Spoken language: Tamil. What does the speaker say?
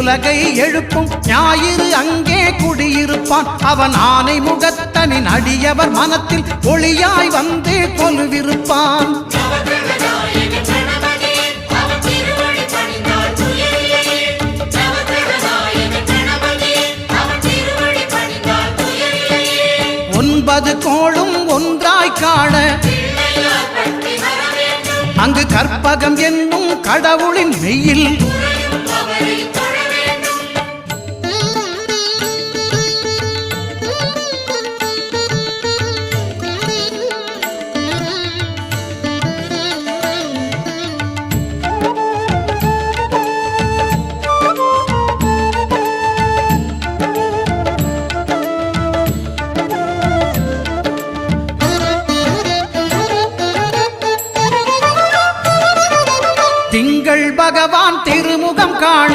உலகை எழுப்பும் ஞாயிறு அங்கே குடியிருப்பான். அவன் ஆனை முகத்தனின் அடியவர் மனத்தில் ஒளியாய் வந்து கொலுவிருப்பான். ஒன்பது கோளும் ஒன்றாய் காண அங்கு கற்பகம் என்னும் கடவுளின் மெய்யில் திங்கள் பகவான் திருமுகம் காண